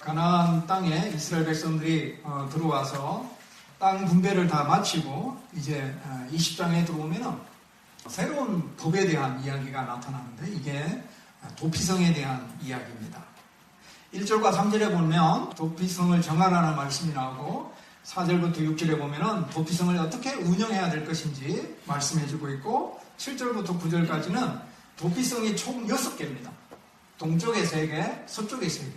가나안 땅에 이스라엘 백성들이 들어와서 땅 분배를 다 마치고 이제 20장에 들어오면은 새로운 법에 대한 이야기가 나타나는데 이게 도피성에 대한 이야기입니다. 1절과 3절에 보면 도피성을 정하라는 말씀이 나오고 4절부터 6절에 보면은 도피성을 어떻게 운영해야 될 것인지 말씀해주고 있고 7절부터 9절까지는 도피성이 총 6개입니다. 동쪽에 3개, 서쪽에 3개.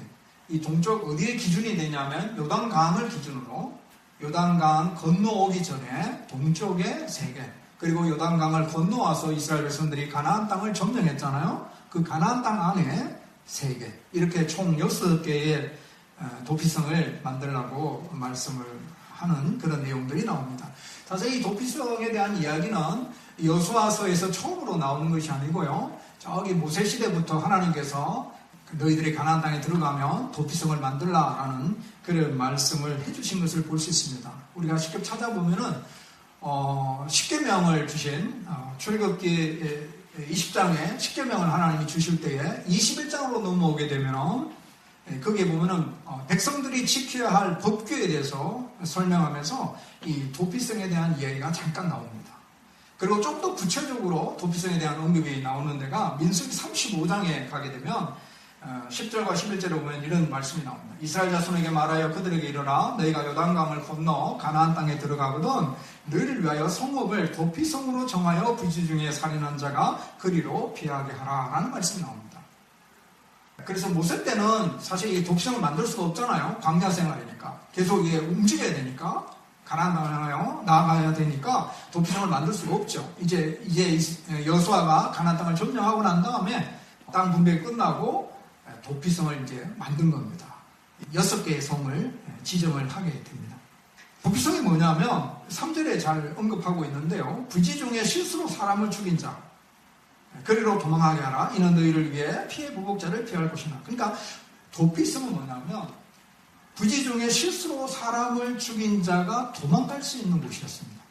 이 동쪽 어디에 기준이 되냐면 요단강을 기준으로 요단강 건너오기 전에 동쪽에 3개, 그리고 요단강을 건너와서 이스라엘 백성들이 가나안 땅을 점령했잖아요. 그 가나안 땅 안에 3개, 이렇게 총 6개의 도피성을 만들라고 말씀을 하는 그런 내용들이 나옵니다. 사실 이 도피성에 대한 이야기는 여호수아서에서 처음으로 나오는 것이 아니고요. 저기 모세 시대부터 하나님께서 너희들이 가나안 땅에 들어가면 도피성을 만들라라는 그런 말씀을 해주신 것을 볼 수 있습니다. 우리가 직접 찾아보면은 10계명을 주신 출애굽기 20장에 10계명을 하나님이 주실 때에 21장으로 넘어오게 되면 거기에 보면은 백성들이 지켜야 할 법규에 대해서 설명하면서 이 도피성에 대한 이야기가 잠깐 나옵니다. 그리고 좀 더 구체적으로 도피성에 대한 언급이 나오는 데가 민수기 35장에 가게 되면 10절과 11절에 보면 이런 말씀이 나옵니다. 이스라엘 자손에게 말하여 그들에게 이르라. 너희가 요단강을 건너 가나안 땅에 들어가거든 너희를 위하여 성읍을 도피성으로 정하여 부지 중에 살인한 자가 그리로 피하게 하라 라는 말씀이 나옵니다. 그래서 모세 때는 사실 이 도피성을 만들 수가 없잖아요. 광야 생활이니까 계속 이게 움직여야 되니까 가나안 땅을 향하여 나아가야 되니까 도피성을 만들 수가 없죠. 이제 여호수아가 가나안 땅을 점령하고 난 다음에 땅 분배 끝나고 도피성을 이제 만든 겁니다. 6개의 성을 지정을 하게 됩니다. 도피성이 뭐냐면 3절에 잘 언급하고 있는데요. 부지 중에 실수로 사람을 죽인 자 그리로 도망하게 하라. 이는 너희를 위해 피해 보복자를 피할 것이나. 그러니까 도피성은 뭐냐면 부지 중에 실수로 사람을 죽인 자가 도망갈 수 있는 곳이었습니다.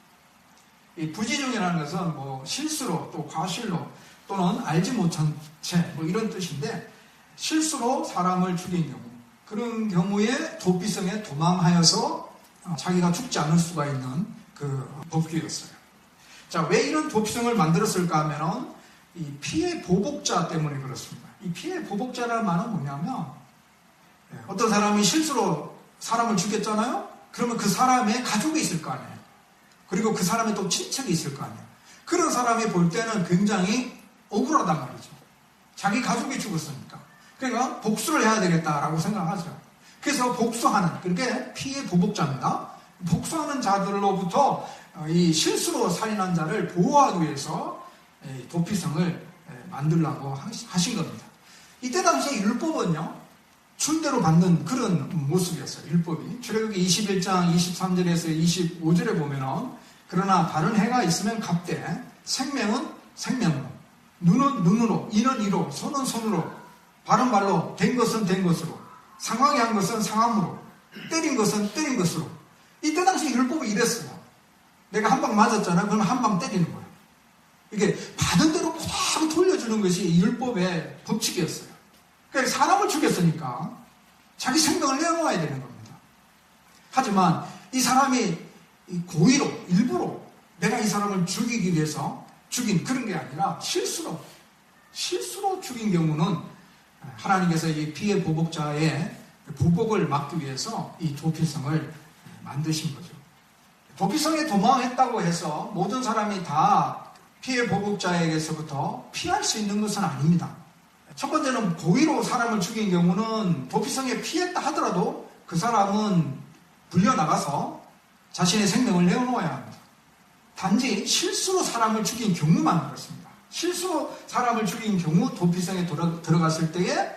이 부지 중이라는 것은 뭐 실수로 또 과실로 또는 알지 못한 채 뭐 이런 뜻인데 실수로 사람을 죽인 경우 그런 경우에 도피성에 도망하여서 자기가 죽지 않을 수가 있는 그 법규였어요. 자, 왜 이런 도피성을 만들었을까 하면은 이 피해 보복자 때문에 그렇습니다. 이 피해 보복자라는 말은 뭐냐면 어떤 사람이 실수로 사람을 죽였잖아요? 그러면 그 사람의 가족이 있을 거 아니에요. 그리고 그 사람의 또 친척이 있을 거 아니에요. 그런 사람이 볼 때는 굉장히 억울하단 말이죠. 자기 가족이 죽었으니까. 그러니까 복수를 해야 되겠다라고 생각하죠. 그래서 복수하는, 그게 피해 보복자입니다. 복수하는 자들로부터 이 실수로 살인한 자를 보호하기 위해서 도피성을 만들라고 하신 겁니다. 이때 당시에 율법은요, 춘대로 받는 그런 모습이었어요. 율법이. 출애굽기 21장 23절에서 25절에 보면은 그러나 다른 해가 있으면 갑되 생명은 생명으로 눈은 눈으로 이는 이로 손은 손으로 발은 발로 된 것은 된 것으로 상하게 한 것은 상함으로 때린 것은 때린 것으로. 이때 당시 율법이 이랬어요. 내가 한 방 맞았잖아요. 그러면 한 방 때리는 거예요. 이게 받은 대로 그대로 돌려주는 것이 율법의 법칙이었어요. 그러니까 사람을 죽였으니까 자기 생명을 내놓아야 되는 겁니다. 하지만 이 사람이 고의로 일부러 내가 이 사람을 죽이기 위해서 죽인 그런 게 아니라 실수로 죽인 경우는 하나님께서 이 피해 보복자의 보복을 막기 위해서 이 도피성을 만드신 거죠. 도피성에 도망했다고 해서 모든 사람이 다 피해 보복자에게서부터 피할 수 있는 것은 아닙니다. 첫 번째는 고의로 사람을 죽인 경우는 도피성에 피했다 하더라도 그 사람은 불려나가서 자신의 생명을 내어놓아야 합니다. 단지 실수로 사람을 죽인 경우만 그렇습니다. 실수로 사람을 죽인 경우 도피성에 들어갔을 때에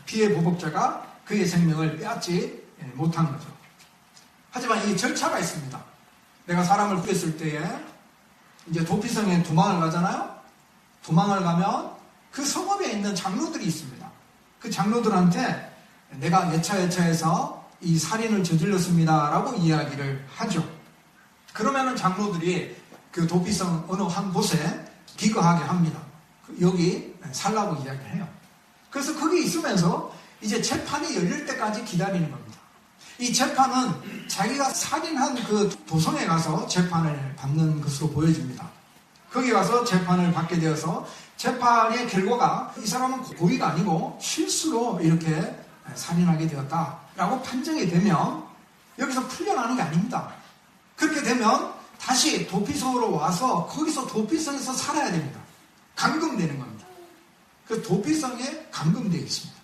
피해 보복자가 그의 생명을 빼앗지 못한 거죠. 하지만 이 절차가 있습니다. 내가 사람을 죽였을 때에 이제 도피성에 도망을 가잖아요. 도망을 가면 그 성읍에 있는 장로들이 있습니다. 그 장로들한테 내가 예차해서 이 살인을 저질렀습니다 라고 이야기를 하죠. 그러면은 장로들이 그 도피성 어느 한 곳에 기거하게 합니다. 여기 살라고 이야기를 해요. 그래서 거기 있으면서 이제 재판이 열릴 때까지 기다리는 겁니다. 이 재판은 자기가 살인한 그 도성에 가서 재판을 받는 것으로 보여집니다. 거기 가서 재판을 받게 되어서 재판의 결과가 이 사람은 고의가 아니고 실수로 이렇게 살인하게 되었다라고 판정이 되면 여기서 풀려나는 게 아닙니다. 그렇게 되면 다시 도피성으로 와서 거기서 도피성에서 살아야 됩니다. 감금되는 겁니다. 그 도피성에 감금되어 있습니다.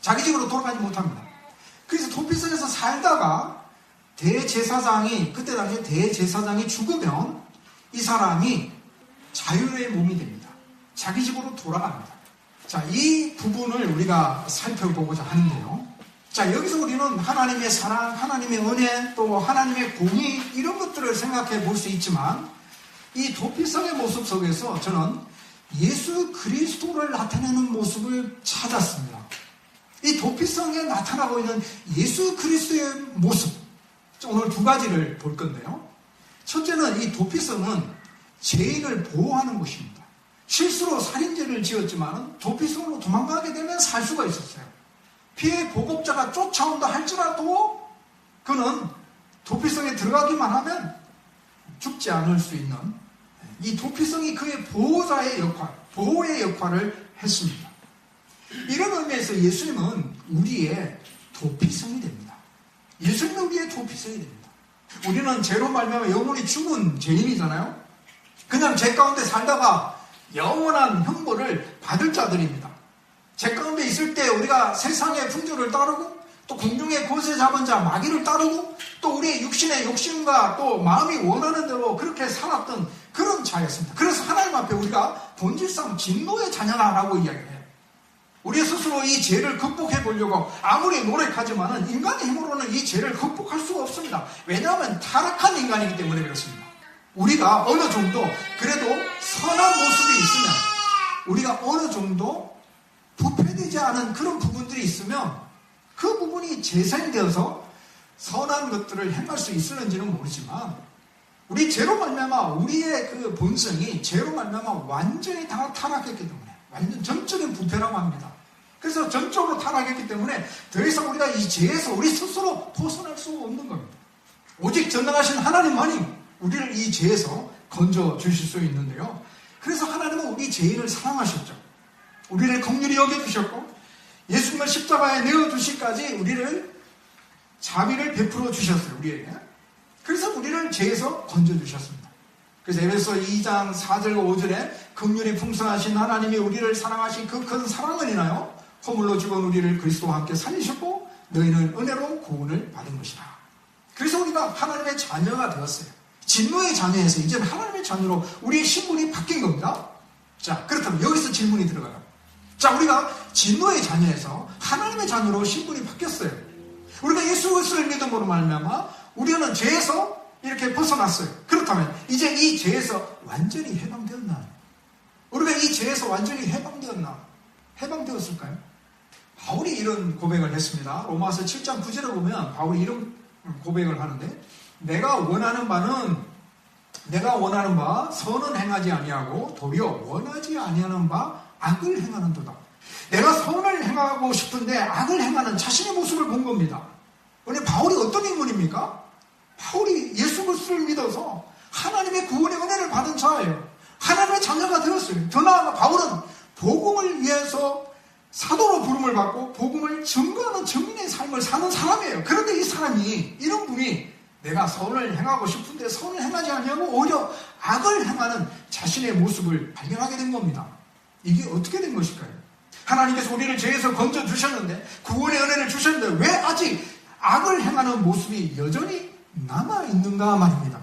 자기 집으로 돌아가지 못합니다. 그래서 도피성에서 살다가 대제사장이, 그때 당시에 대제사장이 죽으면 이 사람이 자유의 몸이 됩니다. 자기 집으로 돌아갑니다. 자, 이 부분을 우리가 살펴보고자 하는데요. 자, 여기서 우리는 하나님의 사랑, 하나님의 은혜, 또 하나님의 공의, 이런 것들을 생각해 볼 수 있지만, 이 도피성의 모습 속에서 저는 예수 그리스도를 나타내는 모습을 찾았습니다. 이 도피성에 나타나고 있는 예수 그리스도의 모습, 오늘 두 가지를 볼 건데요. 첫째는 이 도피성은 죄인을 보호하는 곳입니다. 실수로 살인죄를 지었지만 도피성으로 도망가게 되면 살 수가 있었어요. 피해 보급자가 쫓아온다 할지라도 그는 도피성에 들어가기만 하면 죽지 않을 수 있는, 이 도피성이 그의 보호자의 역할, 보호의 역할을 했습니다. 이런 의미에서 예수님은 우리의 도피성이 됩니다. 예수님은 우리의 도피성이 됩니다. 우리는 죄로 말미암아 영원히 죽은 죄인이잖아요. 그냥 죄 가운데 살다가 영원한 형벌을 받을 자들입니다. 죄 가운데 있을 때 우리가 세상의 풍조를 따르고 또 공중의 권세 잡은 자 마귀를 따르고 또 우리의 육신의 욕심과 또 마음이 원하는 대로 그렇게 살았던 그런 자였습니다. 그래서 하나님 앞에 우리가 본질상 진노의 자녀라고 이야기해요. 우리 스스로 이 죄를 극복해 보려고 아무리 노력하지만은 인간의 힘으로는 이 죄를 극복할 수가 없습니다. 왜냐하면 타락한 인간이기 때문에 그렇습니다. 우리가 어느 정도 그래도 선한 모습이 있으면, 우리가 어느 정도 부패되지 않은 그런 부분들이 있으면 그 부분이 재생되어서 선한 것들을 행할 수 있을는지는 모르지만, 우리 죄로 말미암아 우리의 그 본성이 죄로 말미암아 완전히 다 타락했기 때문에, 완전 전적인 부패라고 합니다. 그래서 전적으로 타락했기 때문에 더 이상 우리가 이 죄에서 우리 스스로 벗어날 수 없는 겁니다. 오직 전능하신 하나님만이 우리를 이 죄에서 건져 주실 수 있는데요. 그래서 하나님은 우리 죄인을 사랑하셨죠. 우리를 긍휼히 여겨주셨고 예수님을 십자가에 내어주시기까지 우리를 자비를 베풀어 주셨어요. 우리에게. 그래서 우리를 죄에서 건져 주셨습니다. 그래서 에베소 2장 4절과 5절에 긍휼이 풍성하신 하나님이 우리를 사랑하신 그 큰 사랑을 인하여 허물로 죽은 우리를 그리스도와 함께 살리셨고 너희는 은혜로 구원을 받은 것이라. 그래서 우리가 하나님의 자녀가 되었어요. 진노의 자녀에서 이제는 하나님의 자녀로 우리의 신분이 바뀐 겁니다. 자, 그렇다면 여기서 질문이 들어가요. 자, 우리가 진노의 자녀에서 하나님의 자녀로 신분이 바뀌었어요. 우리가 예수 그리스도를 믿음으로 말미암아 우리는 죄에서 이렇게 벗어났어요. 그렇다면 이제 이 죄에서 완전히 해방되었나? 우리가 이 죄에서 완전히 해방되었나? 해방되었을까요? 바울이 이런 고백을 했습니다. 로마서 7장 9절에 보면 바울이 이런 고백을 하는데, 내가 원하는 바 선은 행하지 아니하고 도리어 원하지 아니하는 바 악을 행하는도다. 내가 선을 행하고 싶은데 악을 행하는 자신의 모습을 본 겁니다. 근데 바울이 어떤 인물입니까? 바울이 예수 그리스도를 믿어서 하나님의 구원의 은혜를 받은 자예요. 하나님의 자녀가 되었어요. 더 나아가 바울은 복음을 위해서 사도로 부름을 받고 복음을 증거하는 증인의 삶을 사는 사람이에요. 그런데 이 사람이, 이런 분이 내가 선을 행하고 싶은데 선을 행하지 아니하고 오히려 악을 행하는 자신의 모습을 발견하게 된 겁니다. 이게 어떻게 된 것일까요? 하나님께서 우리를 죄에서 건져주셨는데, 구원의 은혜를 주셨는데 왜 아직 악을 행하는 모습이 여전히 남아있는가 말입니다.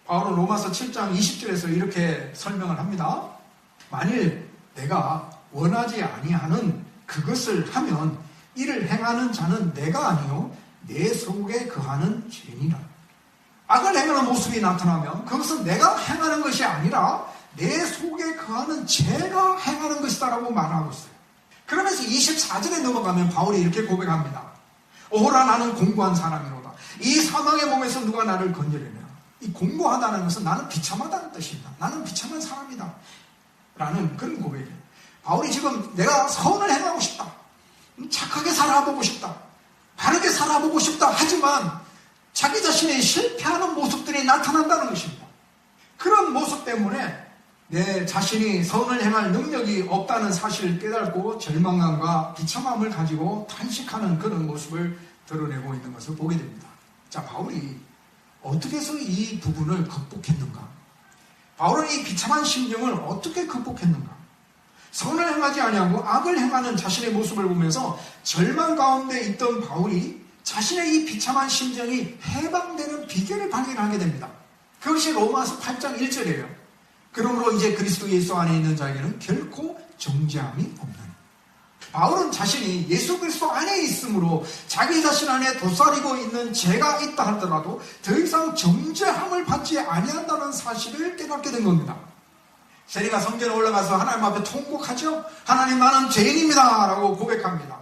바울은 로마서 7장 20절에서 이렇게 설명을 합니다. 만일 내가 원하지 아니하는 그것을 하면 이를 행하는 자는 내가 아니요 내 속에 거하는 죄니라. 악을 행하는 모습이 나타나면 그것은 내가 행하는 것이 아니라 내 속에 거하는 죄가 행하는 것이다라고 말하고 있어요. 그러면서 24절에 넘어가면 바울이 이렇게 고백합니다. 오호라 나는 공고한 사람이로다. 이 사망의 몸에서 누가 나를 건져내냐. 이 공고하다는 것은 나는 비참하다는 뜻입니다. 나는 비참한 사람이다 라는 그런 고백이에요. 바울이 지금 내가 선을 행하고 싶다. 착하게 살아보고 싶다, 바르게 살아보고 싶다 하지만 자기 자신의 실패하는 모습들이 나타난다는 것입니다. 그런 모습 때문에 내 자신이 선을 행할 능력이 없다는 사실을 깨닫고 절망감과 비참함을 가지고 탄식하는 그런 모습을 드러내고 있는 것을 보게 됩니다. 자, 바울이 어떻게 해서 이 부분을 극복했는가? 바울은 이 비참한 심정을 어떻게 극복했는가? 선을 행하지 아니하고 악을 행하는 자신의 모습을 보면서 절망 가운데 있던 바울이 자신의 이 비참한 심정이 해방되는 비결을 발견하게 됩니다. 그것이 로마서 8장 1절이에요. 그러므로 이제 그리스도 예수 안에 있는 자에게는 결코 정죄함이 없는. 바울은 자신이 예수 그리스도 안에 있으므로 자기 자신 안에 도사리고 있는 죄가 있다 하더라도 더 이상 정죄함을 받지 아니한다는 사실을 깨닫게 된 겁니다. 세리가 성전에 올라가서 하나님 앞에 통곡하죠. 하나님, 나는 죄인입니다 라고 고백합니다.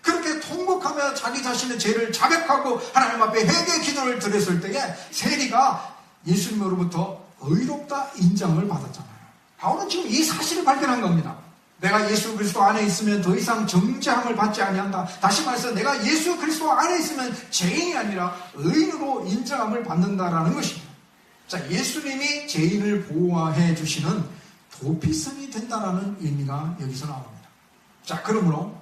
그렇게 통곡하며 자기 자신의 죄를 자백하고 하나님 앞에 회개 기도를 드렸을 때에 세리가 예수님으로부터 의롭다 인정을 받았잖아요. 바울은 지금 이 사실을 발견한 겁니다. 내가 예수 그리스도 안에 있으면 더 이상 정죄함을 받지 아니한다. 다시 말해서 내가 예수 그리스도 안에 있으면 죄인이 아니라 의인으로 인정함을 받는다라는 것입니다. 자, 예수님이 죄인을 보호해 주시는 도피성이 된다라는 의미가 여기서 나옵니다. 자, 그러므로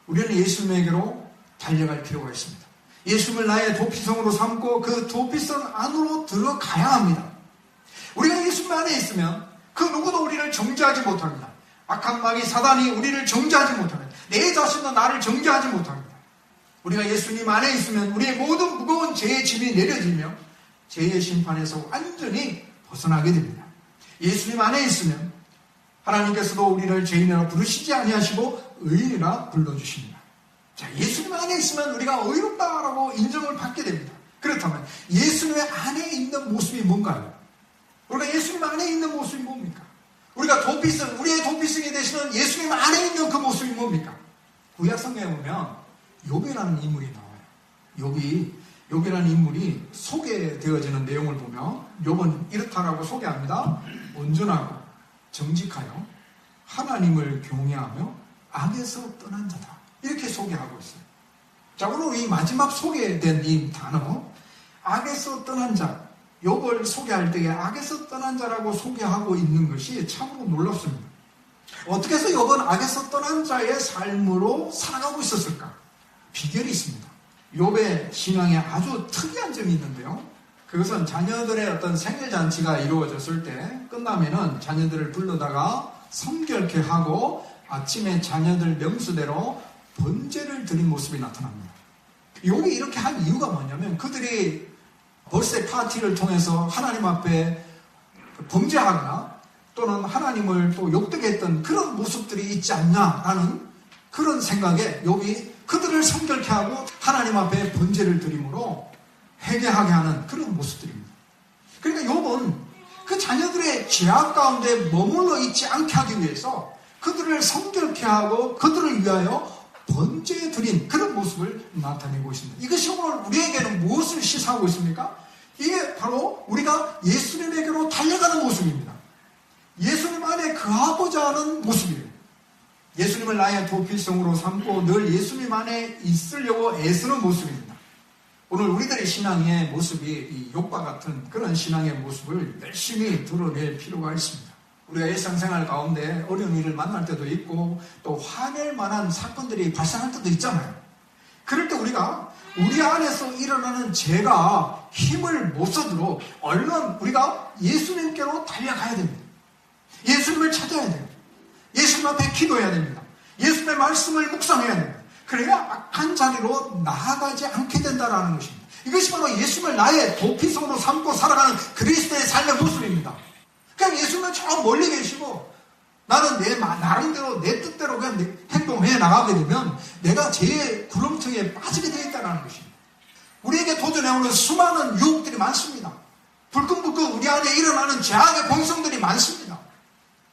우리는 예수님에게로 달려갈 필요가 있습니다. 예수님을 나의 도피성으로 삼고 그 도피성 안으로 들어가야 합니다. 우리가 예수님 안에 있으면 그 누구도 우리를 정죄하지 못합니다. 악한 마귀 사단이 우리를 정죄하지 못합니다. 내 자신도 나를 정죄하지 못합니다. 우리가 예수님 안에 있으면 우리의 모든 무거운 죄의 짐이 내려지며 죄의 심판에서 완전히 벗어나게 됩니다. 예수님 안에 있으면 하나님께서도 우리를 죄인이라 부르시지 아니하시고 의인이라 불러주십니다. 자, 예수님 안에 있으면 우리가 의롭다라고 인정을 받게 됩니다. 그렇다면 예수님 안에 있는 모습이 뭔가요? 우리가 예수님 안에 있는 모습이 뭡니까? 우리가 도피성, 우리의 도피성이 되시는 예수님 안에 있는 그 모습이 뭡니까? 구약 성경에 보면 욥이라는 인물이 나와요. 욥이라는 인물이 소개되어지는 내용을 보면 욥은 이렇다라고 소개합니다. 온전하고 정직하여 하나님을 경외하며 악에서 떠난 자다. 이렇게 소개하고 있어요. 자, 오늘 이 마지막 소개된 이 단어, 악에서 떠난 자, 욥을 소개할 때에 악에서 떠난 자라고 소개하고 있는 것이 참으로 놀랍습니다. 어떻게 해서 욥은 악에서 떠난 자의 삶으로 살아가고 있었을까? 비결이 있습니다. 욥의 신앙에 아주 특이한 점이 있는데요. 그것은 자녀들의 어떤 생일잔치가 이루어졌을 때 끝나면은 자녀들을 불러다가 성결케 하고 아침에 자녀들 명수대로 번제를 드린 모습이 나타납니다. 욥이 이렇게 한 이유가 뭐냐면 그들이 벌새 파티를 통해서 하나님 앞에 범죄하거나 또는 하나님을 또 욕되게 했던 그런 모습들이 있지 않냐라는 그런 생각에 욥이 그들을 성결케 하고 하나님 앞에 번제를 드림으로 회개하게 하는 그런 모습들입니다. 그러니까 욥은 그 자녀들의 죄악 가운데 머물러 있지 않게 하기 위해서 그들을 성결케 하고 그들을 위하여 번제에 드린 그런 모습을 나타내고 있습니다. 이것이 오늘 우리에게는 무엇을 시사하고 있습니까? 이게 바로 우리가 예수님에게로 달려가는 모습입니다. 예수님 안에 거하고자 하는 모습이에요. 예수님을 나의 도피성으로 삼고 늘 예수님 안에 있으려고 애쓰는 모습입니다. 오늘 우리들의 신앙의 모습이 이 욥과 같은 그런 신앙의 모습을 열심히 드러낼 필요가 있습니다. 우리가 일상생활 가운데 어려운 일을 만날 때도 있고 또 화낼 만한 사건들이 발생할 때도 있잖아요. 그럴 때 우리가 우리 안에서 일어나는 죄가 힘을 못 써도록 얼른 우리가 예수님께로 달려가야 됩니다. 예수님을 찾아야 돼요. 예수님 앞에 기도해야 됩니다. 예수님의 말씀을 묵상해야 됩니다. 그래야 악한 자리로 나아가지 않게 된다는 것입니다. 이것이 바로 예수님을 나의 도피성으로 삼고 살아가는 그리스도의 삶의 모습입니다. 그냥 예수님은 저 멀리 계시고 나는 내 나름대로 내 뜻대로 그냥 행동해 나가게 되면 내가 죄의 구렁텅이에 빠지게 되어 있다는 것입니다. 우리에게 도전해오는 수많은 유혹들이 많습니다. 불끈불끈 우리 안에 일어나는 죄악의 본성들이 많습니다.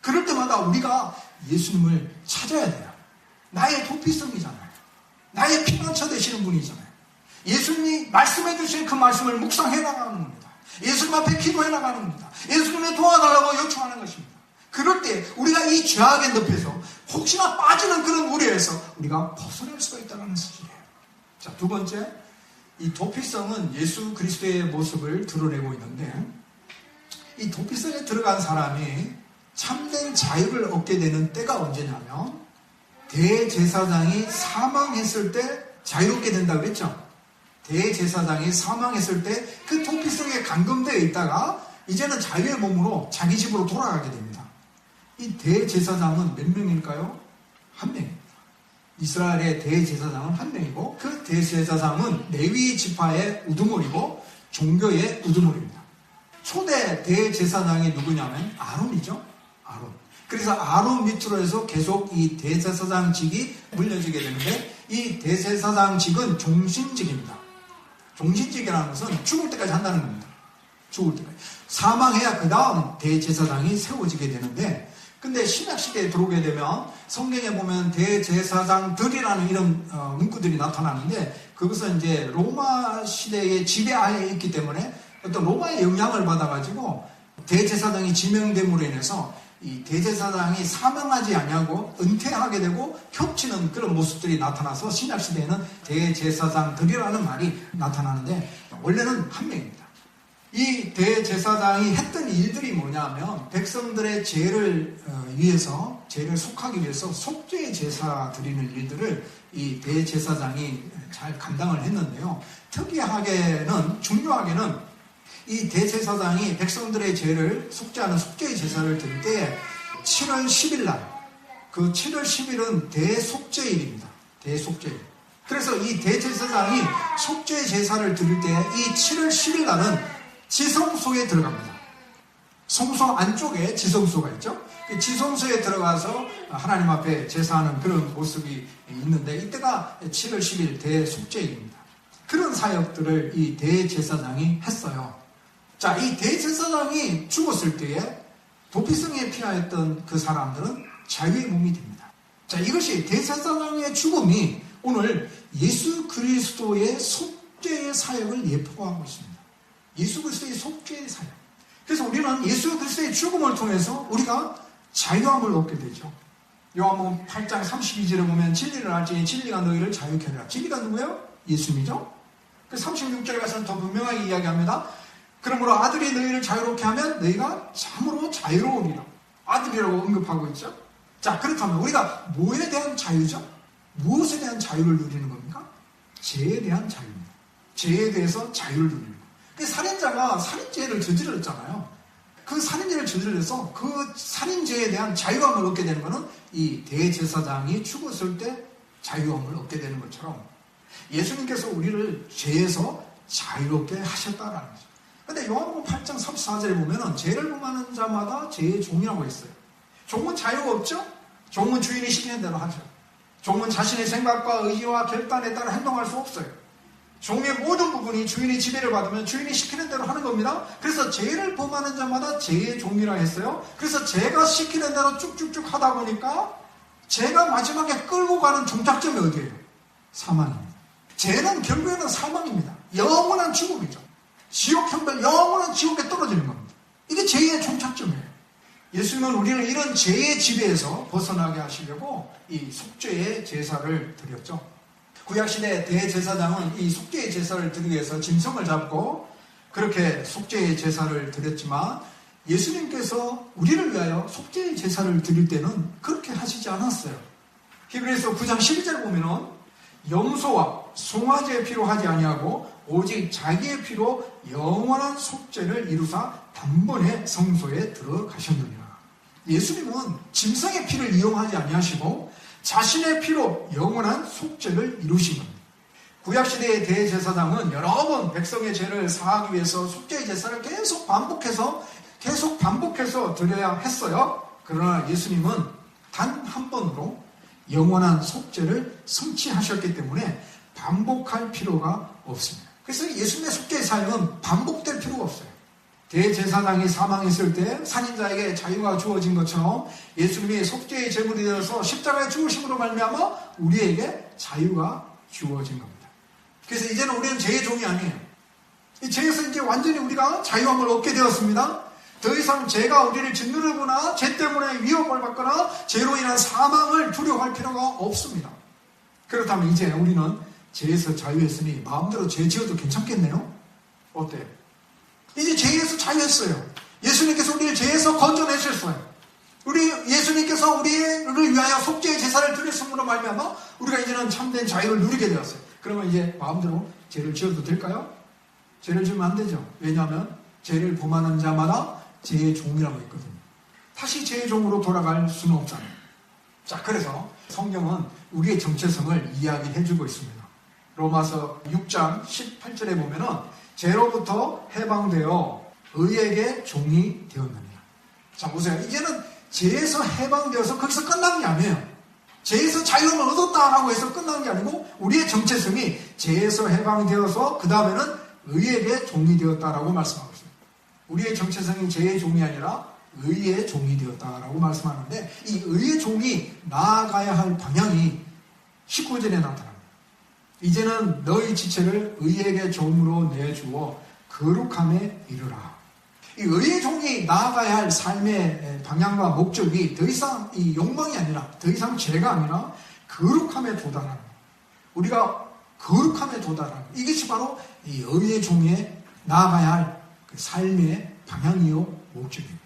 그럴 때마다 우리가 예수님을 찾아야 돼요. 나의 도피성이잖아요. 나의 피난처 되시는 분이잖아요. 예수님이 말씀해 주신 그 말씀을 묵상해 나가는 겁니다. 예수님 앞에 기도해 나가는 겁니다. 예수님의 도와달라고 요청하는 것입니다. 그럴 때 우리가 이 죄악의 늪에서 혹시나 빠지는 그런 우려에서 우리가 벗어날 수가 있다는 사실이에요. 자, 두 번째, 이 도피성은 예수 그리스도의 모습을 드러내고 있는데, 이 도피성에 들어간 사람이 참된 자유를 얻게 되는 때가 언제냐면 대제사장이 사망했을 때 자유롭게 된다고 그랬죠. 대제사장이 사망했을 때 그 도피성에 감금되어 있다가 이제는 자유의 몸으로 자기 집으로 돌아가게 됩니다. 이 대제사장은 몇 명일까요? 한 명입니다. 이스라엘의 대제사장은 한 명이고 그 대제사장은 레위 지파의 우두머리고 종교의 우두머리입니다. 초대 대제사장이 누구냐면 아론이죠. 아론. 그래서 아론 밑으로 해서 계속 이 대제사장직이 물려지게 되는데 이 대제사장직은 종신직입니다. 종신직이라는 것은 죽을 때까지 한다는 겁니다. 죽을 때까지. 사망해야 그 다음 대제사장이 세워지게 되는데 근데 신약시대에 들어오게 되면 성경에 보면 대제사장들이라는 이런 문구들이 나타나는데 그것은 이제 로마 시대의 지배하에 있기 때문에 어떤 로마의 영향을 받아가지고 대제사장이 지명됨으로 인해서 이 대제사장이 사망하지 아니하고 은퇴하게 되고 겹치는 그런 모습들이 나타나서 신약시대에는 대제사장들이라는 말이 나타나는데 원래는 한 명입니다. 이 대제사장이 했던 일들이 뭐냐면 백성들의 죄를 위해서 죄를 속하기 위해서 속죄의 제사 드리는 일들을 이 대제사장이 잘 감당을 했는데요. 특이하게는 중요하게는 이 대제사장이 백성들의 죄를 속죄하는 속죄의 제사를 드릴 때 7월 10일 날, 그 7월 10일은 대속죄일입니다. 대속죄일. 그래서 이 대제사장이 속죄의 제사를 드릴 때 이 7월 10일 날은 지성소에 들어갑니다. 성소 안쪽에 지성소가 있죠. 그 지성소에 들어가서 하나님 앞에 제사하는 그런 모습이 있는데 이때가 7월 10일 대속죄일입니다. 그런 사역들을 이 대제사장이 했어요. 자, 이 대제사장이 죽었을 때에 도피성에 피하였던 그 사람들은 자유의 몸이 됩니다. 자, 이것이 대제사장의 죽음이 오늘 예수 그리스도의 속죄의 사역을 예표하고 있습니다. 예수 그리스도의 속죄의 사역. 그래서 우리는 예수 그리스도의 죽음을 통해서 우리가 자유함을 얻게 되죠. 요한복음 8장 32절에 보면 진리를 알지니 진리가 너희를 자유케 하리라. 진리가 누구예요? 예수님이죠. 그 36절에 가서는 더 분명하게 이야기합니다. 그러므로 아들이 너희를 자유롭게 하면 너희가 참으로 자유로우리라. 아들이라고 언급하고 있죠. 자, 그렇다면 우리가 뭐에 대한 자유죠? 무엇에 대한 자유를 누리는 겁니까? 죄에 대한 자유입니다. 죄에 대해서 자유를 누리는 겁니다. 그 살인자가 살인죄를 저질렀잖아요. 그 살인죄를 저질러서 그 살인죄에 대한 자유함을 얻게 되는 것은 이 대제사장이 죽었을 때 자유함을 얻게 되는 것처럼 예수님께서 우리를 죄에서 자유롭게 하셨다라는 거죠. 근데 요한복음 8장 34절에 보면은 죄를 범하는 자마다 죄의 종이라고 했어요. 종은 자유가 없죠? 종은 주인이 시키는 대로 하죠. 종은 자신의 생각과 의지와 결단에 따라 행동할 수 없어요. 종의 모든 부분이 주인의 지배를 받으면 주인이 시키는 대로 하는 겁니다. 그래서 죄를 범하는 자마다 죄의 종이라 했어요. 그래서 죄가 시키는 대로 쭉쭉쭉 하다 보니까 죄가 마지막에 끌고 가는 종착점이 어디예요? 사망입니다. 죄는 결국에는 사망입니다. 영원한 죽음이죠. 지옥 형벌, 영원한 지옥에 떨어지는 겁니다. 이게 죄의 종착점이에요. 예수님은 우리를 이런 죄의 지배에서 벗어나게 하시려고 이 속죄의 제사를 드렸죠. 구약시대 대제사장은 이 속죄의 제사를 드리기 위해서 짐승을 잡고 그렇게 속죄의 제사를 드렸지만 예수님께서 우리를 위하여 속죄의 제사를 드릴 때는 그렇게 하시지 않았어요. 히브리서 9장 12절 보면은 염소와 송아지의 피로 하지 아니하고 오직 자기의 피로 영원한 속죄를 이루사 단번에 성소에 들어가셨느니라. 예수님은 짐승의 피를 이용하지 아니하시고 자신의 피로 영원한 속죄를 이루신 겁니다. 구약시대의 대제사장은 여러 번 백성의 죄를 사하기 위해서 속죄의 제사를 계속 반복해서 드려야 했어요. 그러나 예수님은 단 한 번으로 영원한 속죄를 성취하셨기 때문에 반복할 필요가 없습니다. 그래서 예수님의 속죄의 사역은 반복될 필요가 없어요. 대제사장이 사망했을 때 살인자에게 자유가 주어진 것처럼 예수님이 속죄의 제물이 되어서 십자가의 죽으심으로 말미암아 우리에게 자유가 주어진 겁니다. 그래서 이제는 우리는 죄의 종이 아니에요. 이 죄에서 이제 완전히 우리가 자유함을 얻게 되었습니다. 더 이상 죄가 우리를 짓누르거나 죄 때문에 위협을 받거나 죄로 인한 사망을 두려워할 필요가 없습니다. 그렇다면 이제 우리는 죄에서 자유했으니 마음대로 죄 지어도 괜찮겠네요? 어때요? 이제 죄에서 자유했어요. 예수님께서 우리를 죄에서 건져내셨어요. 예수님께서 우리를 위하여 속죄의 제사를 드렸음으로 말미암아 우리가 이제는 참된 자유를 누리게 되었어요. 그러면 이제 마음대로 죄를 지어도 될까요? 죄를 지으면 안 되죠. 왜냐하면 죄를 범하는 자마다 죄의 종이라고 했거든요. 다시 죄의 종으로 돌아갈 수는 없잖아요. 자, 그래서 성경은 우리의 정체성을 이야기해주고 있습니다. 로마서 6장 18절에 보면은 죄로부터 해방되어 의에게 종이 되었느니라. 자, 보세요. 이제는 죄에서 해방되어서 거기서 끝난 게 아니에요. 죄에서 자유를 얻었다라고 해서 끝난 게 아니고 우리의 정체성이 죄에서 해방되어서 그 다음에는 의에게 종이 되었다라고 말씀하고 있습니다. 우리의 정체성이 죄의 종이 아니라 의의 종이 되었다라고 말씀하는데 이 의의 종이 나아가야 할 방향이 19절에 나타납니다. 이제는 너희 지체를 의에게 종으로 내주어 거룩함에 이르라. 이 의의 종이 나아가야 할 삶의 방향과 목적이 더 이상 이 욕망이 아니라 더 이상 죄가 아니라 거룩함에 도달하는 거예요. 우리가 거룩함에 도달하는 거예요. 이것이 바로 이 의의 종에 나아가야 할 그 삶의 방향이요 목적입니다.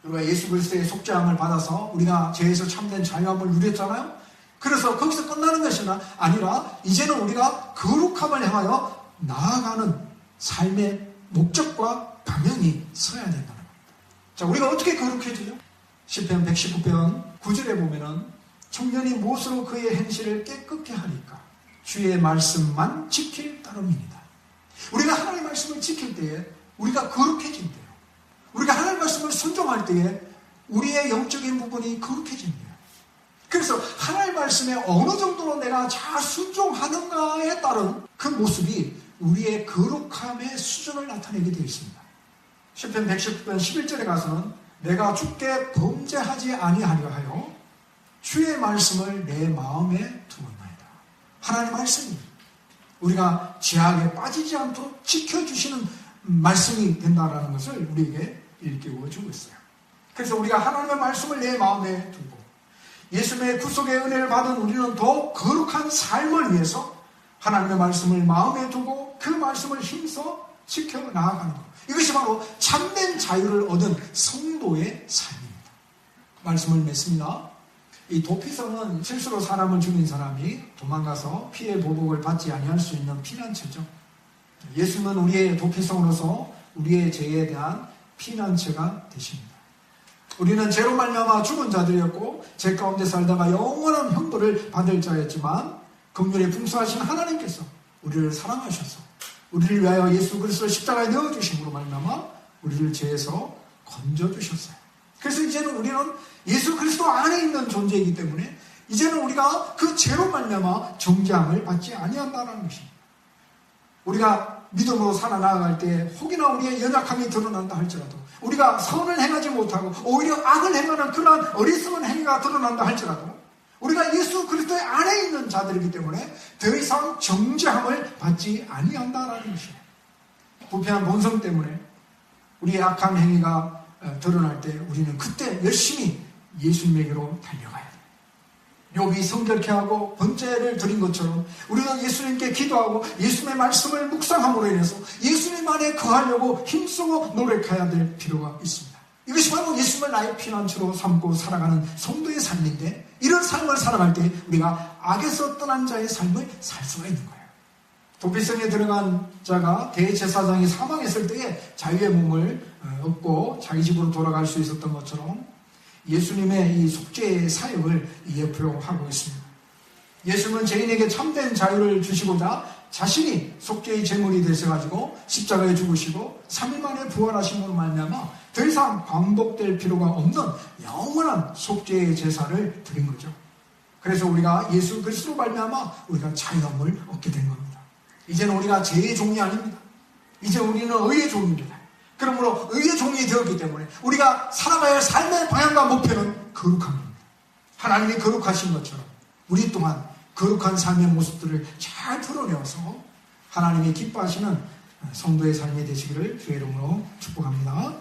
우리가 예수 그리스도의 속죄함을 받아서 우리가 죄에서 참된 자유함을 누렸잖아요. 그래서 거기서 끝나는 것이 아니라 이제는 우리가 거룩함을 향하여 나아가는 삶의 목적과 방향이 서야 된다는 겁니다. 자, 우리가 어떻게 거룩해지죠? 시편 119편 9절에 보면은 청년이 무엇으로 그의 행실을 깨끗게 하니까 주의 말씀만 지킬 따름입니다. 우리가 하나님의 말씀을 지킬 때에 우리가 거룩해진대요. 우리가 하나님의 말씀을 순종할 때에 우리의 영적인 부분이 거룩해진대요. 그래서 하나님의 말씀에 어느 정도로 내가 잘 순종하는가에 따른 그 모습이 우리의 거룩함의 수준을 나타내게 되어 있습니다. 시편 119편 11절에 가서는 내가 주께 범죄하지 아니하려 하여 주의 말씀을 내 마음에 두었나이다. 하나님의 말씀이 우리가 죄악에 빠지지 않도록 지켜주시는 말씀이 된다는 것을 우리에게 일깨워 주고 있어요. 그래서 우리가 하나님의 말씀을 내 마음에 두고 예수님의 구속의 은혜를 받은 우리는 더 거룩한 삶을 위해서 하나님의 말씀을 마음에 두고 그 말씀을 힘써 지켜나가는 것. 이것이 바로 참된 자유를 얻은 성도의 삶입니다. 말씀을 맺습니다. 이 도피성은 실수로 사람을 죽인 사람이 도망가서 피해 보복을 받지 아니할 수 있는 피난처죠. 예수님은 우리의 도피성으로서 우리의 죄에 대한 피난처가 되십니다. 우리는 죄로 말미암아 죽은 자들이었고 죄 가운데 살다가 영원한 형벌을 받을 자였지만 긍휼에 풍성하신 하나님께서 우리를 사랑하셔서 우리를 위하여 예수 그리스도를 십자가에 넣어주심으로 말미암아 우리를 죄에서 건져주셨어요. 그래서 이제는 우리는 예수 그리스도 안에 있는 존재이기 때문에 이제는 우리가 그 죄로 말미암아 정죄함을 받지 아니한다는 것입니다. 우리가 믿음으로 살아나갈 때 혹이나 우리의 연약함이 드러난다 할지라도 우리가 선을 행하지 못하고 오히려 악을 행하는 그러한 어리석은 행위가 드러난다 할지라도 우리가 예수 그리스도의 안에 있는 자들이기 때문에 더 이상 정죄함을 받지 아니한다라는 것이에요. 부패한 본성 때문에 우리의 악한 행위가 드러날 때 우리는 그때 열심히 예수님에게로 달려가야 돼요. 욥이 성결케 하고 번제를 드린 것처럼 우리는 예수님께 기도하고 예수님의 말씀을 묵상함으로 인해서 예수님 안에 거하려고 힘쓰고 노력해야 될 필요가 있습니다. 이것이 바로 예수님을 나의 피난처로 삼고 살아가는 성도의 삶인데 이런 삶을 살아갈 때 우리가 악에서 떠난 자의 삶을 살 수가 있는 거예요. 도피성에 들어간 자가 대제사장이 사망했을 때에 자유의 몸을 얻고 자기 집으로 돌아갈 수 있었던 것처럼 예수님의 이 속죄의 사역을 예표하고 있습니다. 예수님은 죄인에게 참된 자유를 주시고자 자신이 속죄의 제물이 되셔가지고 십자가에 죽으시고 3일 만에 부활하심으로 말미암아 더 이상 반복될 필요가 없는 영원한 속죄의 제사를 드린 거죠. 그래서 우리가 예수 그리스도로 말미암아 우리가 자유함을 얻게 된 겁니다. 이제는 우리가 죄의 종이 아닙니다. 이제 우리는 의의 종입니다. 그러므로 의의 종이 되었기 때문에 우리가 살아가야 할 삶의 방향과 목표는 거룩함입니다. 하나님이 거룩하신 것처럼 우리 또한 거룩한 삶의 모습들을 잘 풀어내어서 하나님이 기뻐하시는 성도의 삶이 되시기를 주의 이름으로 축복합니다.